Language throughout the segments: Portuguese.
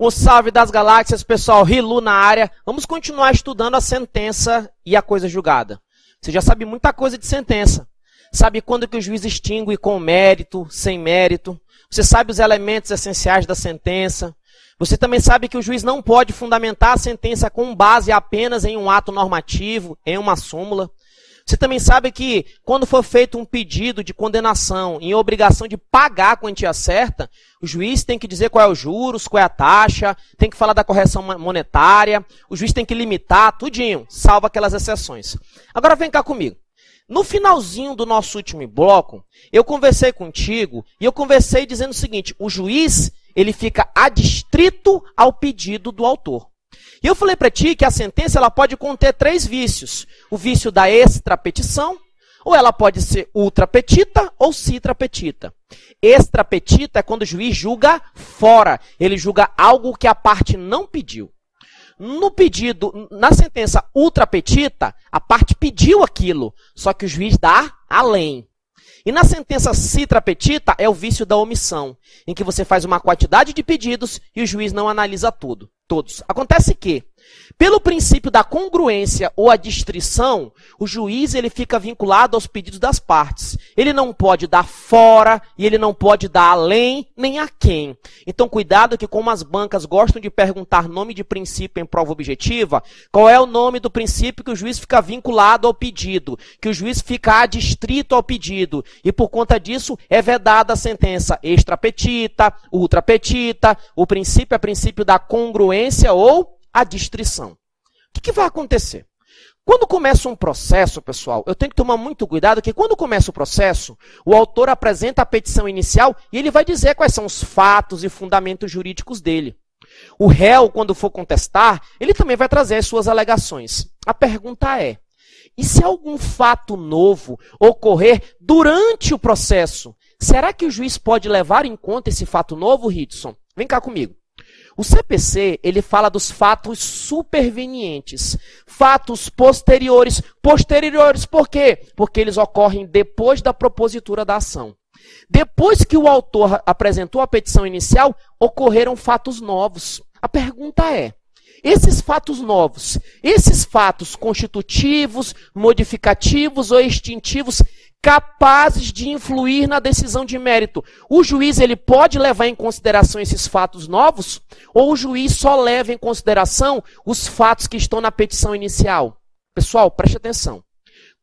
Um salve das galáxias, pessoal, Rilu na área. Vamos continuar estudando a sentença e a coisa julgada. Você já sabe muita coisa de sentença. Sabe quando que o juiz extingue com mérito, sem mérito. Você sabe os elementos essenciais da sentença. Você também sabe que o juiz não pode fundamentar a sentença com base apenas em um ato normativo, em uma súmula. Você também sabe que quando for feito um pedido de condenação em obrigação de pagar a quantia certa, o juiz tem que dizer qual é os juros, qual é a taxa, tem que falar da correção monetária, o juiz tem que limitar, tudinho, salvo aquelas exceções. Agora vem cá comigo. No finalzinho do nosso último bloco, eu conversei contigo e eu conversei dizendo o seguinte, o juiz ele fica adstrito ao pedido do autor. E eu falei para ti que a sentença ela pode conter 3 vícios. O vício da extrapetição, ou ela pode ser ultrapetita ou citrapetita. Extrapetita é quando o juiz julga fora, ele julga algo que a parte não pediu. No pedido, na sentença ultrapetita, a parte pediu aquilo, só que o juiz dá além. E na sentença citrapetita é o vício da omissão, em que você faz uma quantidade de pedidos e o juiz não analisa todos. Acontece que, pelo princípio da congruência ou adstrição, o juiz ele fica vinculado aos pedidos das partes. Ele não pode dar fora e ele não pode dar além nem aquém. Então, cuidado que como as bancas gostam de perguntar nome de princípio em prova objetiva, qual é o nome do princípio que o juiz fica vinculado ao pedido, que o juiz fica adstrito ao pedido. E por conta disso, é vedada a sentença extrapetita, ultrapetita, o princípio é princípio da congruência ou adstrição. O que vai acontecer? Quando começa um processo, pessoal, eu tenho que tomar muito cuidado que quando começa o processo, o autor apresenta a petição inicial e ele vai dizer quais são os fatos e fundamentos jurídicos dele. O réu, quando for contestar, ele também vai trazer as suas alegações. A pergunta é, e se algum fato novo ocorrer durante o processo, será que o juiz pode levar em conta esse fato novo, Ridson? Vem cá comigo. O CPC, ele fala dos fatos supervenientes, fatos posteriores. Posteriores por quê? Porque eles ocorrem depois da propositura da ação. Depois que o autor apresentou a petição inicial, ocorreram fatos novos. A pergunta é, esses fatos novos, esses fatos constitutivos, modificativos ou extintivos, capazes de influir na decisão de mérito, o juiz ele pode levar em consideração esses fatos novos? Ou o juiz só leva em consideração os fatos que estão na petição inicial? Pessoal, preste atenção.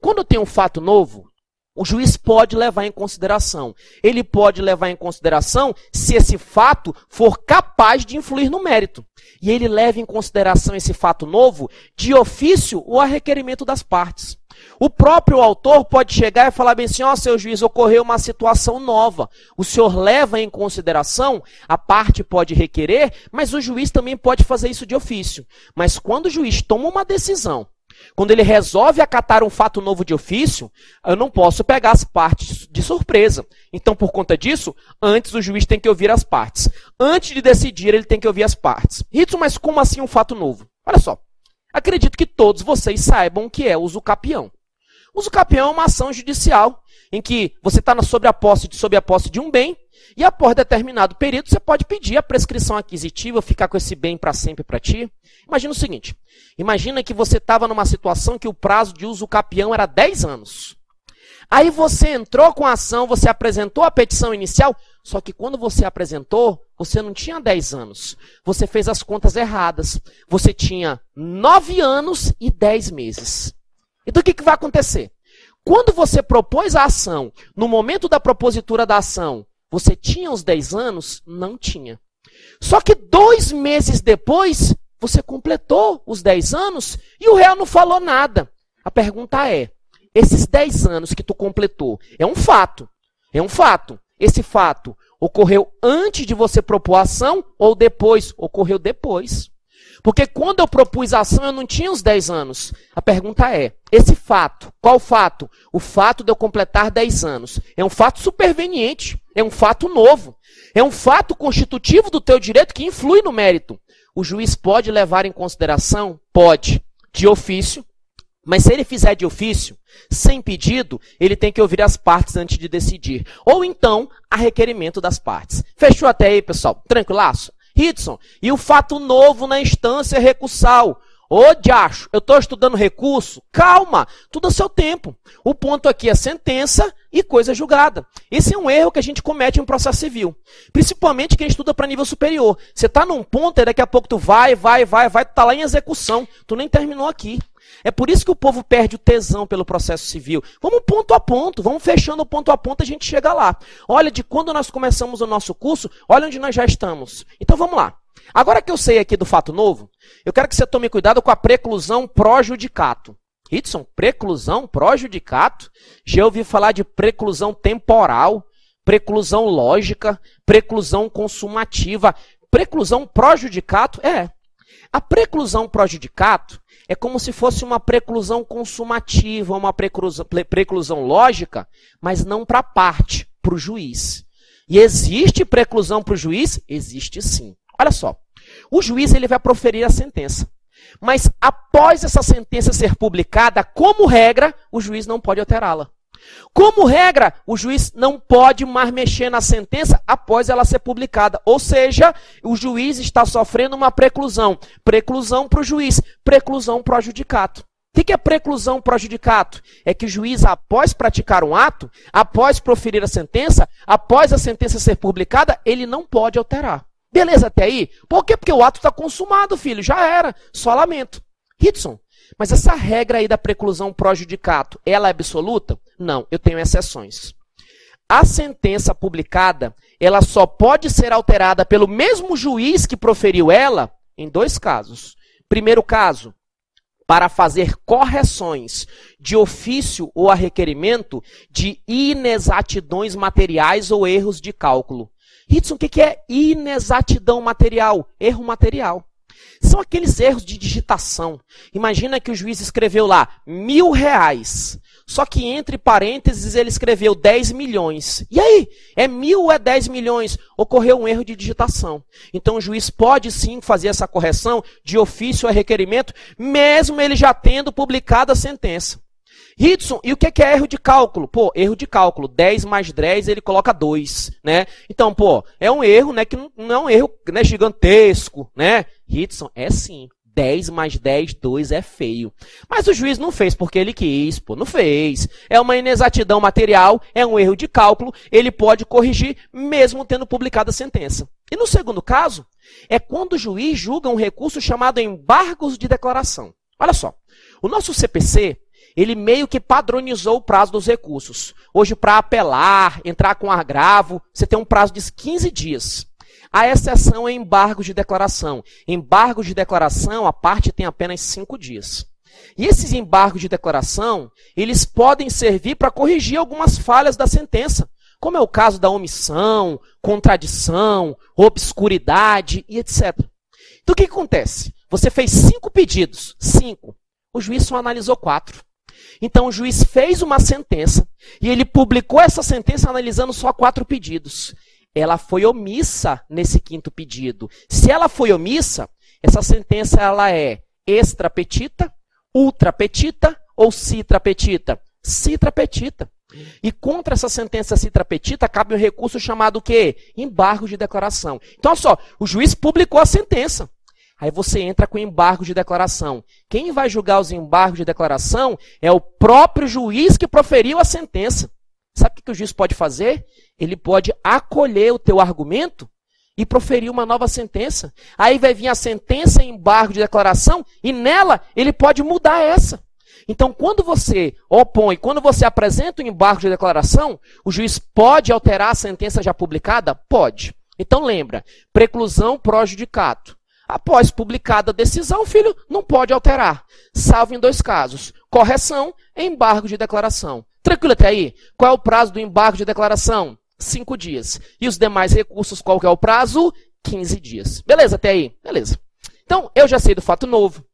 Quando tem um fato novo, o juiz pode levar em consideração. Ele pode levar em consideração se esse fato for capaz de influir no mérito. E ele leva em consideração esse fato novo de ofício ou a requerimento das partes. O próprio autor pode chegar e falar bem assim, ó, seu juiz, ocorreu uma situação nova. O senhor leva em consideração, a parte pode requerer, mas o juiz também pode fazer isso de ofício. Mas quando o juiz toma uma decisão, quando ele resolve acatar um fato novo de ofício, eu não posso pegar as partes de surpresa. Então, por conta disso, antes o juiz tem que ouvir as partes. Antes de decidir, ele tem que ouvir as partes. Ritson, mas como assim um fato novo? Olha só. Acredito que todos vocês saibam o que é usucapião. Usucapião é uma ação judicial em que você está sob a posse de um bem e após determinado período você pode pedir a prescrição aquisitiva, ficar com esse bem para sempre para ti. Imagina o seguinte, imagina que você estava numa situação que o prazo de usucapião era 10 anos. Aí você entrou com a ação, você apresentou a petição inicial, só que quando você apresentou, você não tinha 10 anos. Você fez as contas erradas. Você tinha 9 anos e 10 meses. Então o que vai acontecer? Quando você propôs a ação, no momento da propositura da ação, você tinha os 10 anos? Não tinha. Só que 2 meses depois, você completou os 10 anos e o réu não falou nada. A pergunta é, esses 10 anos que tu completou, é um fato. É um fato. Esse fato ocorreu antes de você propor a ação ou depois? Ocorreu depois. Porque quando eu propus a ação, eu não tinha os 10 anos. A pergunta é, esse fato, qual fato? O fato de eu completar 10 anos. É um fato superveniente, é um fato novo. É um fato constitutivo do teu direito que influi no mérito. O juiz pode levar em consideração? Pode, de ofício. Mas se ele fizer de ofício, sem pedido, ele tem que ouvir as partes antes de decidir. Ou então, a requerimento das partes. Fechou até aí, pessoal? Tranquilaço? Ridson, e o fato novo na instância recursal? Ô, diacho, eu estou estudando recurso? Calma, tudo a seu tempo. O ponto aqui é sentença e coisa julgada. Esse é um erro que a gente comete em um processo civil. Principalmente quem estuda para nível superior. Você está num ponto e daqui a pouco tu vai, tu tá lá em execução. Tu nem terminou aqui. É por isso que o povo perde o tesão pelo processo civil. Vamos ponto a ponto, vamos fechando ponto a ponto, a gente chega lá. Olha, de quando nós começamos o nosso curso, olha onde nós já estamos. Então vamos lá. Agora que eu sei aqui do fato novo, eu quero que você tome cuidado com a preclusão pró-judicato. Ridson, preclusão pró-judicato? Já ouvi falar de preclusão temporal, preclusão lógica, preclusão consumativa. Preclusão pró-judicato? A preclusão pró-judicato é como se fosse uma preclusão consumativa, uma preclusão lógica, mas não para a parte, para o juiz. E existe preclusão para o juiz? Existe sim. Olha só, o juiz ele vai proferir a sentença, mas após essa sentença ser publicada, como regra, o juiz não pode alterá-la. Como regra, o juiz não pode mais mexer na sentença após ela ser publicada. Ou seja, o juiz está sofrendo uma preclusão. Preclusão para o juiz, preclusão para o judicato. O que é preclusão para o judicato? É que o juiz, após praticar um ato, após proferir a sentença, após a sentença ser publicada, ele não pode alterar. Beleza até aí? Por quê? Porque o ato está consumado, filho. Já era. Só lamento. Ridson, mas essa regra aí da preclusão pró-judicato, ela é absoluta? Não, eu tenho exceções. A sentença publicada, ela só pode ser alterada pelo mesmo juiz que proferiu ela em dois casos. Primeiro caso, para fazer correções de ofício ou a requerimento de inexatidões materiais ou erros de cálculo. Ridson, o que é inexatidão material? Erro material. São aqueles erros de digitação. Imagina que o juiz escreveu lá R$1.000, só que entre parênteses ele escreveu 10 milhões. E aí? É 1.000 ou é 10 milhões? Ocorreu um erro de digitação. Então o juiz pode sim fazer essa correção de ofício a requerimento, mesmo ele já tendo publicado a sentença. Ridson, e o que é erro de cálculo? Pô, erro de cálculo, 10 mais 10, ele coloca 2, né? Então, pô, é um erro, né, que não é um erro, né, gigantesco, né? Ridson, é sim, 10 mais 10, 2 é feio. Mas o juiz não fez porque ele quis, pô, não fez. É uma inexatidão material, é um erro de cálculo, ele pode corrigir mesmo tendo publicado a sentença. E no segundo caso, é quando o juiz julga um recurso chamado embargos de declaração. Olha só, o nosso CPC, ele meio que padronizou o prazo dos recursos. Hoje, para apelar, entrar com agravo, você tem um prazo de 15 dias. A exceção é embargos de declaração. Embargos de declaração, a parte tem apenas 5 dias. E esses embargos de declaração, eles podem servir para corrigir algumas falhas da sentença, como é o caso da omissão, contradição, obscuridade e etc. Então, o que acontece? Você fez 5 pedidos, 5. O juiz só analisou 4. Então, o juiz fez uma sentença e ele publicou essa sentença analisando só 4 pedidos. Ela foi omissa nesse 5º pedido. Se ela foi omissa, essa sentença ela é extra petita, ultra petita ou citra petita? Citra petita. E contra essa sentença citra petita cabe um recurso chamado o quê? Embargo de declaração. Então, olha só, o juiz publicou a sentença. Aí você entra com embargo de declaração. Quem vai julgar os embargos de declaração é o próprio juiz que proferiu a sentença. Sabe o que o juiz pode fazer? Ele pode acolher o teu argumento e proferir uma nova sentença. Aí vai vir a sentença em embargo de declaração e nela ele pode mudar essa. Então, quando você opõe, quando você apresenta um embargo de declaração, o juiz pode alterar a sentença já publicada? Pode. Então, lembra, preclusão pró-judicato. Após publicada a decisão, filho, não pode alterar, salvo em 2 casos. Correção e embargo de declaração. Tranquilo até aí? Qual é o prazo do embargo de declaração? 5 dias. E os demais recursos, qual que é o prazo? 15 dias. Beleza até aí? Beleza. Então, eu já sei do fato novo,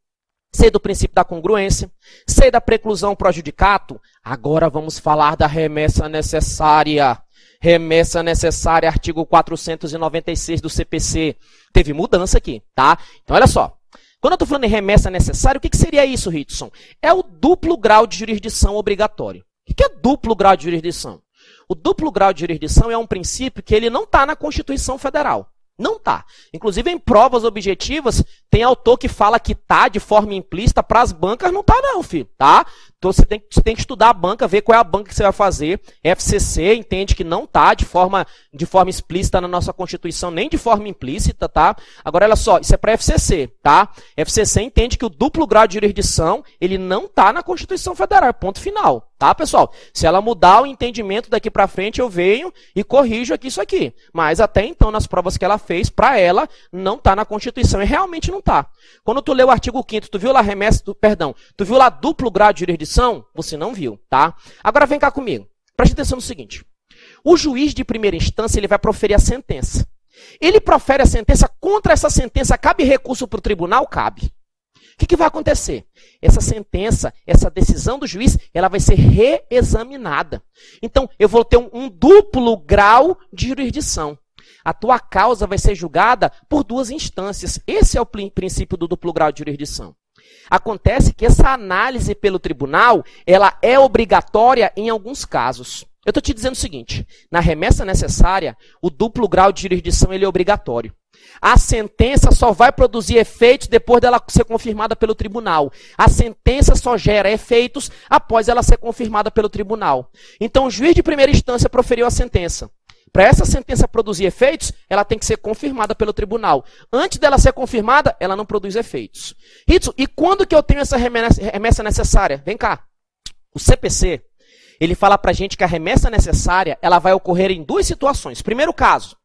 sei do princípio da congruência, sei da preclusão pró-judicato. Agora vamos falar da remessa necessária. Remessa necessária, artigo 496 do CPC. Teve mudança aqui, tá? Então, olha só. Quando eu estou falando em remessa necessária, o que seria isso, Ridson? É o duplo grau de jurisdição obrigatório. O que é duplo grau de jurisdição? O duplo grau de jurisdição é um princípio que ele não está na Constituição Federal. Não tá. Inclusive, em provas objetivas, tem autor que fala que tá de forma implícita, para as bancas não tá não, filho, tá? Então você tem que estudar a banca, ver qual é a banca que você vai fazer. FCC entende que não tá de forma explícita na nossa Constituição, nem de forma implícita, tá? Agora, olha só, isso é para FCC, tá? FCC entende que o duplo grau de jurisdição, ele não tá na Constituição Federal, ponto final, tá, pessoal? Se ela mudar o entendimento daqui para frente, eu venho e corrijo aqui isso aqui. Mas até então, nas provas que ela fez, para ela, não tá na Constituição, e realmente não tá. Quando tu lê o artigo 5º, tu viu lá tu viu lá duplo grau de jurisdição? Você não viu, tá? Agora vem cá comigo. Preste atenção no seguinte. O juiz de primeira instância, ele vai proferir a sentença. Ele profere a sentença, contra essa sentença, cabe recurso para o tribunal? Cabe. O que vai acontecer? Essa sentença, essa decisão do juiz, ela vai ser reexaminada. Então, eu vou ter um duplo grau de jurisdição. A tua causa vai ser julgada por duas instâncias. Esse é o princípio do duplo grau de jurisdição. Acontece que essa análise pelo tribunal, ela é obrigatória em alguns casos. Eu estou te dizendo o seguinte, na remessa necessária, o duplo grau de jurisdição ele é obrigatório. A sentença só vai produzir efeitos depois dela ser confirmada pelo tribunal. A sentença só gera efeitos após ela ser confirmada pelo tribunal. Então, o juiz de primeira instância proferiu a sentença. Para essa sentença produzir efeitos, ela tem que ser confirmada pelo tribunal. Antes dela ser confirmada, ela não produz efeitos. E quando que eu tenho essa remessa necessária? Vem cá. O CPC, ele fala para a gente que a remessa necessária ela vai ocorrer em duas situações. Primeiro caso,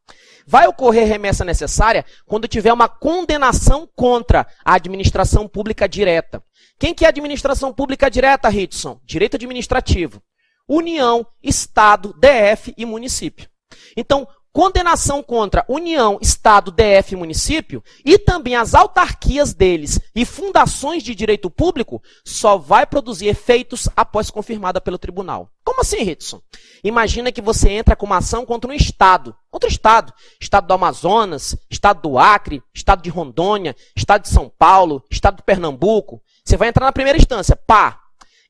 vai ocorrer remessa necessária quando tiver uma condenação contra a administração pública direta. Quem que é administração pública direta, Ritson? Direito administrativo. União, Estado, DF e município. Então, condenação contra União, Estado, DF e município e também as autarquias deles e fundações de direito público só vai produzir efeitos após confirmada pelo tribunal. Como assim, Ritson? Imagina que você entra com uma ação contra um Estado. Outro Estado. Estado do Amazonas, Estado do Acre, Estado de Rondônia, Estado de São Paulo, Estado de Pernambuco. Você vai entrar na primeira instância, pá.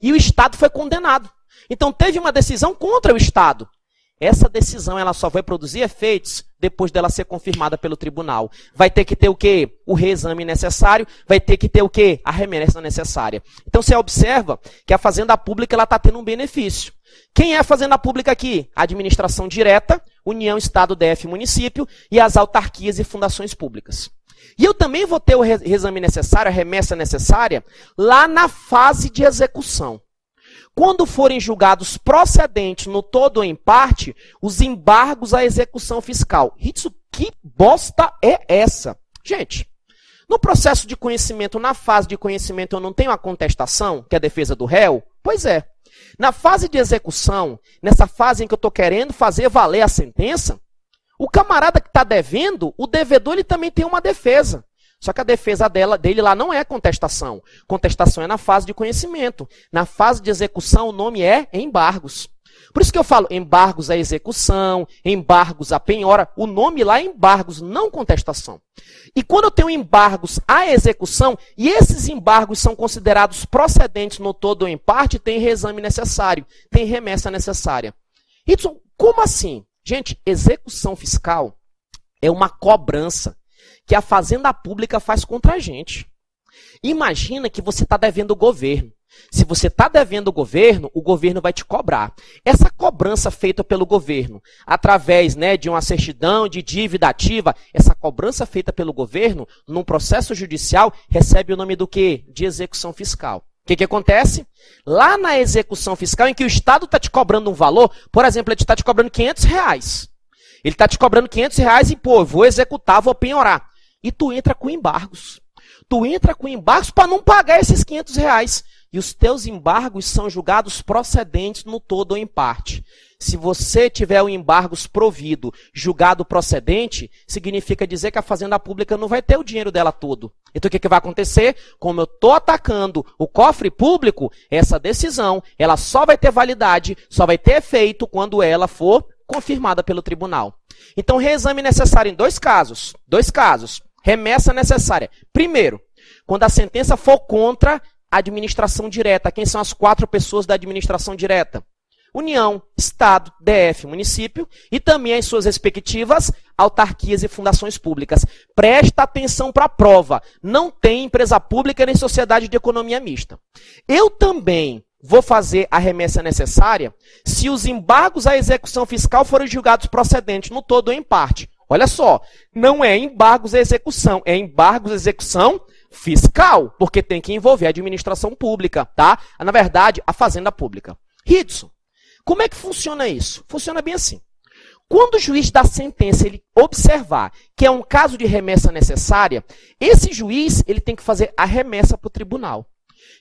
E o Estado foi condenado. Então, teve uma decisão contra o Estado. Essa decisão ela só vai produzir efeitos depois dela ser confirmada pelo tribunal. Vai ter que ter o quê? O reexame necessário, vai ter que ter o quê? A remessa necessária. Então você observa que a fazenda pública ela está tendo um benefício. Quem é a fazenda pública aqui? A administração direta, União, Estado, DF, município e as autarquias e fundações públicas. E eu também vou ter o reexame necessário, a remessa necessária, lá na fase de execução. Quando forem julgados procedentes no todo ou em parte, os embargos à execução fiscal. Isso, que bosta é essa? Gente, no processo de conhecimento, na fase de conhecimento, eu não tenho a contestação, que é a defesa do réu? Pois é. Na fase de execução, nessa fase em que eu estou querendo fazer valer a sentença, o camarada que está devendo, o devedor, ele também tem uma defesa. Só que a defesa dele lá não é contestação. Contestação é na fase de conhecimento. Na fase de execução, o nome é embargos. Por isso que eu falo embargos à execução, embargos à penhora. O nome lá é embargos, não contestação. E quando eu tenho embargos à execução, e esses embargos são considerados procedentes no todo ou em parte, tem reexame necessário, tem remessa necessária. Então, como assim? Gente, execução fiscal é uma cobrança que a fazenda pública faz contra a gente. Imagina que você está devendo o governo. Se você está devendo o governo vai te cobrar. Essa cobrança feita pelo governo, através de uma certidão de dívida ativa, essa cobrança feita pelo governo, num processo judicial, recebe o nome do quê? De execução fiscal. O que acontece? Lá na execução fiscal, em que o Estado está te cobrando um valor, por exemplo, ele está te cobrando R$500. Ele está te cobrando R$500 e, pô, vou executar, vou penhorar. E tu entra com embargos. Tu entra com embargos para não pagar esses R$500. E os teus embargos são julgados procedentes no todo ou em parte. Se você tiver o embargos provido, julgado procedente, significa dizer que a fazenda pública não vai ter o dinheiro dela todo. Então o que vai acontecer? Como eu estou atacando o cofre público, essa decisão ela só vai ter validade, só vai ter efeito quando ela for confirmada pelo tribunal. Então, reexame necessário em dois casos. Remessa necessária. Primeiro, quando a sentença for contra a administração direta. Quem são as 4 pessoas da administração direta? União, Estado, DF, município e também as suas respectivas autarquias e fundações públicas. Presta atenção para a prova. Não tem empresa pública nem sociedade de economia mista. Eu também vou fazer a remessa necessária se os embargos à execução fiscal forem julgados procedentes no todo ou em parte. Olha só, não é embargos à execução, é embargos à execução fiscal, porque tem que envolver a administração pública, tá? Na verdade, a fazenda pública. Ridson, como é que funciona isso? Funciona bem assim. Quando o juiz dá sentença, ele observar que é um caso de remessa necessária, esse juiz ele tem que fazer a remessa para o tribunal.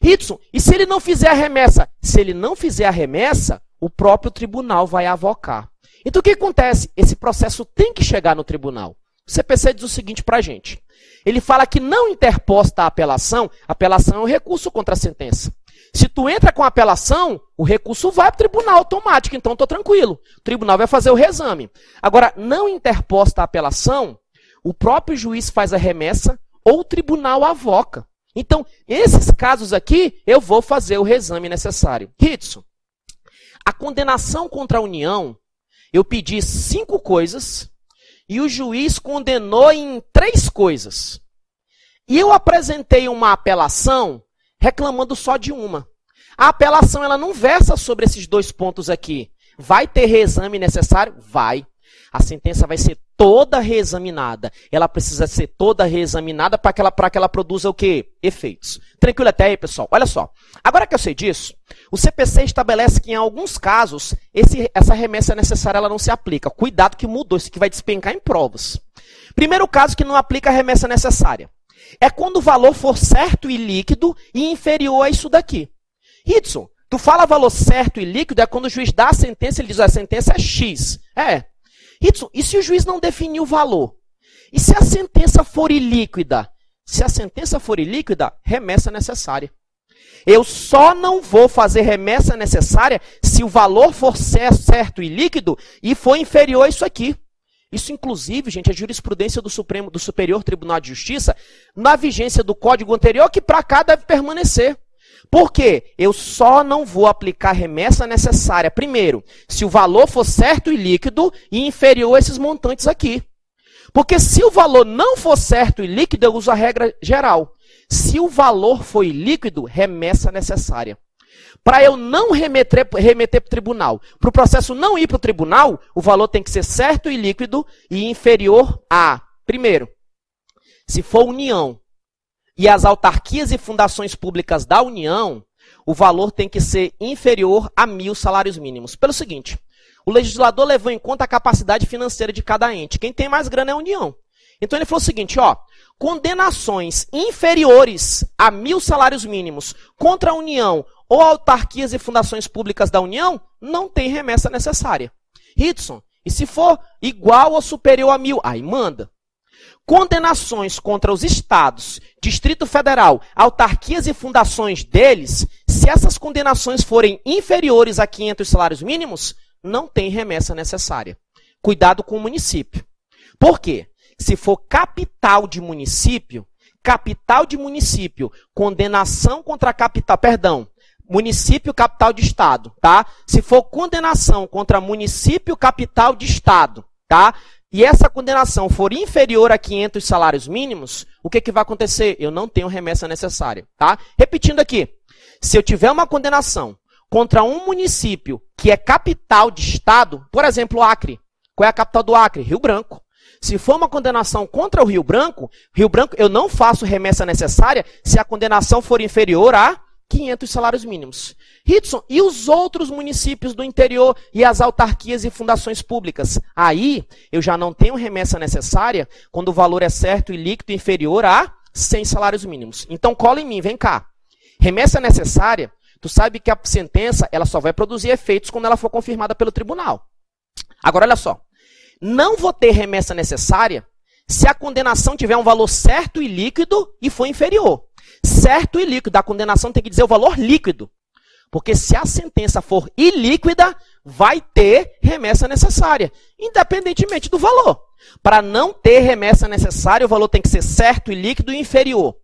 Ridson, e se ele não fizer a remessa? Se ele não fizer a remessa, o próprio tribunal vai avocar. Então o que acontece? Esse processo tem que chegar no tribunal. O CPC diz o seguinte para a gente. Ele fala que não interposta a apelação é um recurso contra a sentença. Se tu entra com a apelação, o recurso vai para o tribunal automático, então estou tranquilo. O tribunal vai fazer o reexame. Agora, não interposta a apelação, o próprio juiz faz a remessa ou o tribunal avoca. Então, esses casos aqui, eu vou fazer o reexame necessário. Ridson, a condenação contra a União, eu pedi 5 coisas e o juiz condenou em 3 coisas. E eu apresentei uma apelação reclamando só de uma. A apelação ela não versa sobre esses 2 pontos aqui. Vai ter reexame necessário? Vai. A sentença vai ser toda reexaminada. Ela precisa ser toda reexaminada para que ela produza o quê? Efeitos. Tranquilo até aí, pessoal? Olha só. Agora que eu sei disso, o CPC estabelece que em alguns casos essa remessa necessária ela não se aplica. Cuidado que mudou, isso aqui vai despencar em provas. Primeiro caso que não aplica a remessa necessária é quando o valor for certo e líquido e inferior a isso daqui. Ridson, tu fala valor certo e líquido é quando o juiz dá a sentença, ele diz a sentença é X. Ridson, e se o juiz não definir o valor? E se a sentença for ilíquida? Se a sentença for ilíquida, remessa necessária. Eu só não vou fazer remessa necessária se o valor for certo e líquido e for inferior a isso aqui. Isso, inclusive, gente, é jurisprudência do Superior Tribunal de Justiça na vigência do código anterior que para cá deve permanecer. Por quê? Eu só não vou aplicar remessa necessária, primeiro, se o valor for certo e líquido e inferior a esses montantes aqui. Porque se o valor não for certo e líquido, eu uso a regra geral. Se o valor for ilíquido, remessa necessária. Para eu não remeter para o tribunal, para o processo não ir para o tribunal, o valor tem que ser certo e líquido e inferior a, primeiro, se for União e as autarquias e fundações públicas da União, o valor tem que ser inferior a 1.000 salários mínimos. Pelo seguinte, o legislador levou em conta a capacidade financeira de cada ente. Quem tem mais grana é a União. Então ele falou o seguinte, condenações inferiores a 1.000 salários mínimos contra a União ou autarquias e fundações públicas da União, não tem remessa necessária. Ridson, e se for igual ou superior a 1.000? Aí manda. Condenações contra os estados, Distrito Federal, autarquias e fundações deles, se essas condenações forem inferiores a 500 salários mínimos, não tem remessa necessária. Cuidado com o município. Por quê? Se for capital de município, condenação contra município, capital de estado, tá? Se for condenação contra município, capital de estado, tá? E essa condenação for inferior a 500 salários mínimos, o que vai acontecer? Eu não tenho remessa necessária, tá? Repetindo aqui, se eu tiver uma condenação contra um município que é capital de estado, por exemplo, o Acre. Qual é a capital do Acre? Rio Branco. Se for uma condenação contra o Rio Branco, eu não faço remessa necessária se a condenação for inferior a 500 salários mínimos. Ridson, e os outros municípios do interior e as autarquias e fundações públicas? Aí, eu já não tenho remessa necessária quando o valor é certo e líquido inferior a 100 salários mínimos. Então, cola em mim, vem cá. Remessa necessária, tu sabe que a sentença ela só vai produzir efeitos quando ela for confirmada pelo tribunal. Agora, olha só. Não vou ter remessa necessária se a condenação tiver um valor certo e líquido e for inferior. Certo e líquido. A condenação tem que dizer o valor líquido. Porque se a sentença for ilíquida, vai ter remessa necessária, independentemente do valor. Para não ter remessa necessária, o valor tem que ser certo e líquido e inferior.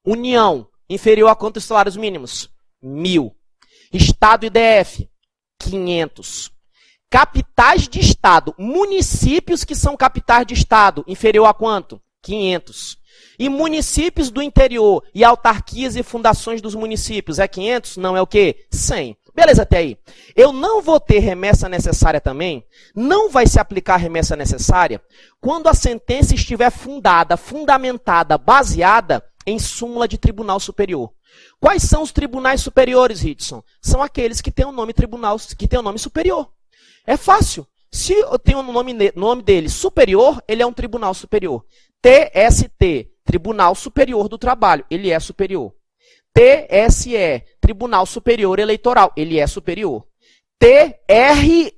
União, inferior a quantos salários mínimos? 1.000. Estado e DF, 500. Capitais de estado, municípios que são capitais de estado, inferior a quanto? 500. E municípios do interior e autarquias e fundações dos municípios, é 500? Não, é o quê? 100. Beleza até aí. Eu não vou ter remessa necessária também, não vai se aplicar a remessa necessária quando a sentença estiver fundamentada, baseada em súmula de tribunal superior. Quais são os tribunais superiores, Ridson? São aqueles que têm o nome tribunal, que têm o nome superior. É fácil. Se eu tenho o nome dele superior, ele é um tribunal superior. TST, Tribunal Superior do Trabalho, ele é superior. TSE, Tribunal Superior Eleitoral, ele é superior. TRE,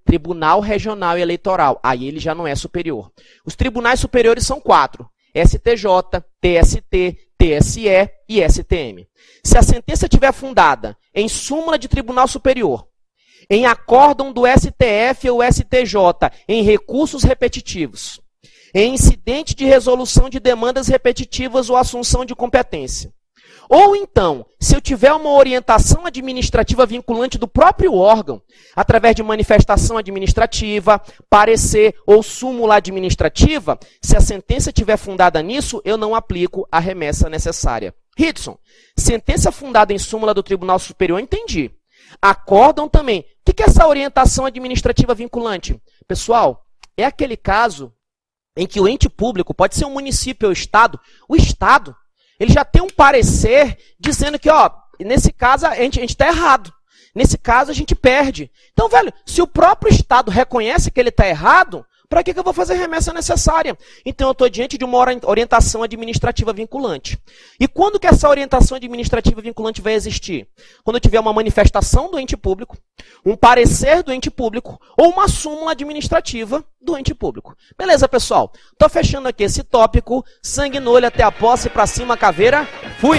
Tribunal Regional Eleitoral, aí ele já não é superior. Os tribunais superiores são 4. STJ, TST, TSE e STM. Se a sentença estiver fundada em súmula de tribunal superior, em acórdão do STF ou STJ, em recursos repetitivos, em incidente de resolução de demandas repetitivas ou assunção de competência, ou então, se eu tiver uma orientação administrativa vinculante do próprio órgão, através de manifestação administrativa, parecer ou súmula administrativa, se a sentença estiver fundada nisso, eu não aplico a remessa necessária. Ridson, sentença fundada em súmula do Tribunal Superior, entendi. Acórdão também. O que é essa orientação administrativa vinculante? Pessoal, é aquele caso em que o ente público, pode ser um município ou o Estado, ele já tem um parecer dizendo que, ó, nesse caso a gente está errado. Nesse caso a gente perde. Então, velho, se o próprio Estado reconhece que ele está errado, para que eu vou fazer remessa necessária? Então, eu estou diante de uma orientação administrativa vinculante. E quando que essa orientação administrativa vinculante vai existir? Quando tiver uma manifestação do ente público, um parecer do ente público ou uma súmula administrativa do ente público. Beleza, pessoal? Estou fechando aqui esse tópico. Sangue no olho até a posse, para cima, caveira. Fui!